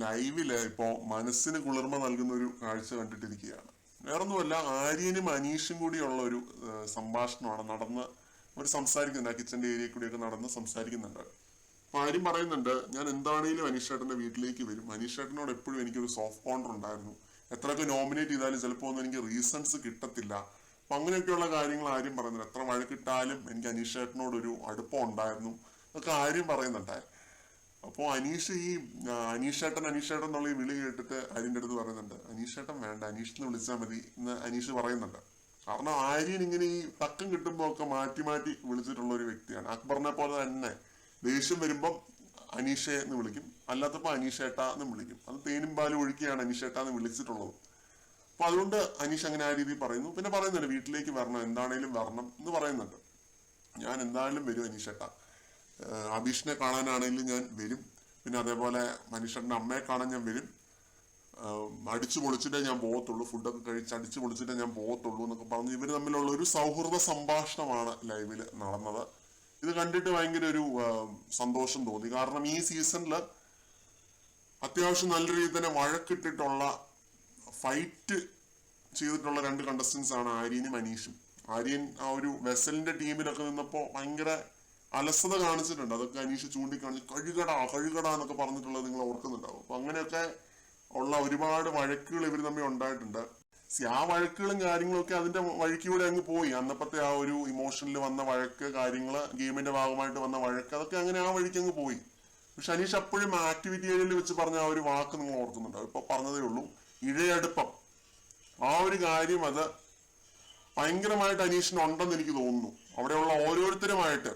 ലൈവില് ഇപ്പോ മനസ്സിന് കുളിർമ നൽകുന്ന ഒരു കാഴ്ച കണ്ടിട്ടിരിക്കുകയാണ്. വേറൊന്നുമല്ല, ആര്യനും അനീഷും കൂടിയുള്ള ഒരു സംഭാഷണമാണ് നടന്ന് അവർ സംസാരിക്കുന്നുണ്ട്. ആ കിച്ചന്റെ ഏരിയയിൽ കൂടിയൊക്കെ നടന്ന് സംസാരിക്കുന്നുണ്ട്. അപ്പൊ ആര്യം പറയുന്നുണ്ട്, ഞാൻ എന്താണേലും അനീഷേട്ടന്റെ വീട്ടിലേക്ക് വരും. അനീഷേട്ടനോട് എപ്പോഴും എനിക്കൊരു സോഫ്റ്റ് കോർണർ ഉണ്ടായിരുന്നു. എത്രയൊക്കെ നോമിനേറ്റ് ചെയ്താലും ചിലപ്പോൾ ഒന്നും എനിക്ക് റീസൺസ് കിട്ടത്തില്ല. അപ്പൊ അങ്ങനെയൊക്കെയുള്ള കാര്യങ്ങൾ ആര്യം പറയുന്നുണ്ട്. എത്ര വഴക്കിട്ടാലും എനിക്ക് അനീഷേട്ടനോടൊരു അടുപ്പം ഉണ്ടായിരുന്നു എന്നൊക്കെ ആര്യം പറയുന്നുണ്ടായിരുന്നു. അപ്പോ അനീഷേട്ടൻ എന്നുള്ള ഈ വിളി കേട്ടിട്ട് ആര്യന്റെ അടുത്ത് പറയുന്നുണ്ട്, അനീഷേട്ടൻ വേണ്ട, അനീഷ് എന്ന് വിളിച്ചാൽ മതി എന്ന് അനീഷ് പറയുന്നുണ്ട്. കാരണം ആര്യൻ ഇങ്ങനെ ഈ തക്കം കിട്ടുമ്പോ ഒക്കെ മാറ്റി മാറ്റി വിളിച്ചിട്ടുള്ള ഒരു വ്യക്തിയാണ്. അക്ബറിനെ പോലെ തന്നെ ദേഷ്യം വരുമ്പം അനീഷെ എന്ന് വിളിക്കും, അല്ലാത്തപ്പോ അനീഷേട്ട എന്ന് വിളിക്കും. അത് തേനും പാലും ഒഴുക്കിയാണ് അനീഷേട്ട എന്ന് വിളിച്ചിട്ടുള്ളത്. അപ്പൊ അതുകൊണ്ട് അനീഷ് അങ്ങനെ ആ രീതിയിൽ പറയുന്നു. പിന്നെ പറയുന്നുണ്ട്, വീട്ടിലേക്ക് വരണം, എന്താണേലും വരണം എന്ന് പറയുന്നുണ്ട്. ഞാൻ എന്തായാലും വരും അനീഷേട്ട, അബീഷിനെ കാണാനാണെങ്കിലും ഞാൻ വരും. പിന്നെ അതേപോലെ മനുഷ്യന്റെ അമ്മയെ കാണാൻ ഞാൻ വരും. അടിച്ചു പൊളിച്ചിട്ടേ ഞാൻ പോകത്തുള്ളൂ, ഫുഡൊക്കെ കഴിച്ച് അടിച്ചു പൊളിച്ചിട്ടേ ഞാൻ പോകത്തുള്ളൂ എന്നൊക്കെ പറഞ്ഞ് ഇവർ തമ്മിലുള്ള ഒരു സൗഹൃദ സംഭാഷണമാണ് ലൈവിൽ നടന്നത്. ഇത് കണ്ടിട്ട് ഭയങ്കര ഒരു സന്തോഷം തോന്നി. കാരണം ഈ സീസണിൽ അത്യാവശ്യം നല്ല രീതിയിൽ തന്നെ വഴക്കിട്ടിട്ടുള്ള, ഫൈറ്റ് ചെയ്തിട്ടുള്ള രണ്ട് കണ്ടസ്റ്റൻസ് ആണ് ആര്യനും അനീഷും. ആര്യൻ ആ ഒരു വെസലിന്റെ ടീമിലൊക്കെ നിന്നപ്പോ ഭയങ്കര അലസത കാണിച്ചിട്ടുണ്ട്. അതൊക്കെ അനീഷ് ചൂണ്ടിക്കാണിച്ച് കഴുകട എന്നൊക്കെ പറഞ്ഞിട്ടുള്ളത് നിങ്ങൾ ഓർക്കുന്നുണ്ടാവും. അപ്പൊ അങ്ങനെയൊക്കെ ഉള്ള ഒരുപാട് വഴക്കുകൾ ഇവർ തമ്മിൽ ഉണ്ടായിട്ടുണ്ട്. ആ വഴക്കുകളും കാര്യങ്ങളും ഒക്കെ അതിന്റെ വഴിക്കൂടെ അങ്ങ് പോയി. അന്നപ്പത്തെ ആ ഒരു ഇമോഷനിൽ വന്ന വഴക്ക്, കാര്യങ്ങള്, ഗെയിമിന്റെ ഭാഗമായിട്ട് വന്ന വഴക്ക്, അതൊക്കെ അങ്ങനെ ആ വഴിക്ക് അങ്ങ് പോയി. പക്ഷെ അനീഷ് അപ്പോഴും ആക്ടിവിറ്റി ഏരിയയിൽ വെച്ച് പറഞ്ഞ ആ ഒരു വാക്ക് നിങ്ങൾ ഓർക്കുന്നുണ്ടാവും. ഇപ്പൊ പറഞ്ഞതേ ഉള്ളൂ, ഇഴയടുപ്പം. ആ ഒരു കാര്യം അത് ഭയങ്കരമായിട്ട് അനീഷിന് ഉണ്ടെന്ന് എനിക്ക് തോന്നുന്നു. അവിടെയുള്ള ഓരോരുത്തരുമായിട്ട്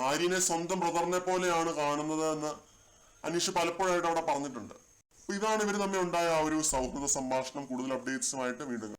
ആര്യനെ സ്വന്തം ബ്രദറിനെ പോലെയാണ് കാണുന്നത് എന്ന് അനീഷ് പലപ്പോഴായിട്ട് അവിടെ പറഞ്ഞിട്ടുണ്ട്. അപ്പൊ ഇതാണ് ഇവർ തമ്മിൽ ഉണ്ടായ ആ ഒരു സൗഹൃദ സംഭാഷണം. കൂടുതൽ അപ്ഡേറ്റ്സുമായിട്ട് വീണ്ടും